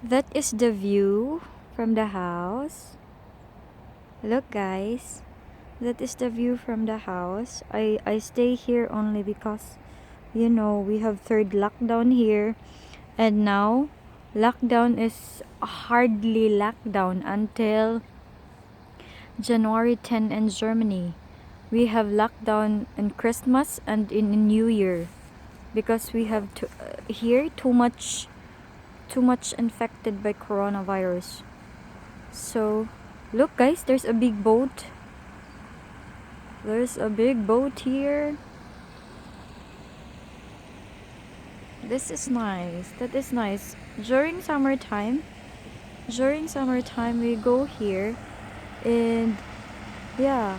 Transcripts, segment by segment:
That is the view from the house. Look, guys. That is the view from the house. I stay here only because, we have third lockdown here. And now, lockdown is hardly lockdown until January 10 in Germany. We have lockdown in Christmas and in New Year because we have here too much infected by coronavirus. So, look, guys, there's a big boat. There's a big boat here. This is nice. That is nice. During summertime we go here, and yeah,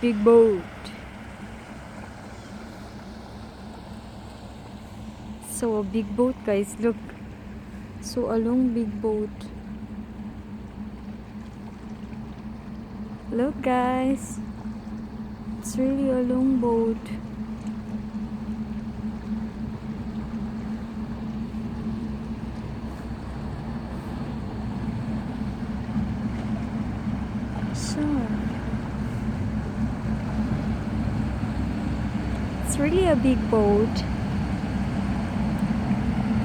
big boat. So a big boat, guys, look. So a long big boat. Look, guys. It's really a long boat. So it's really a big boat.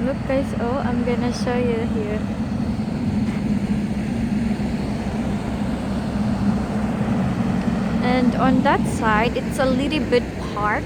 Look, guys. Oh, I'm gonna show you here. And on that side, it's a little bit park.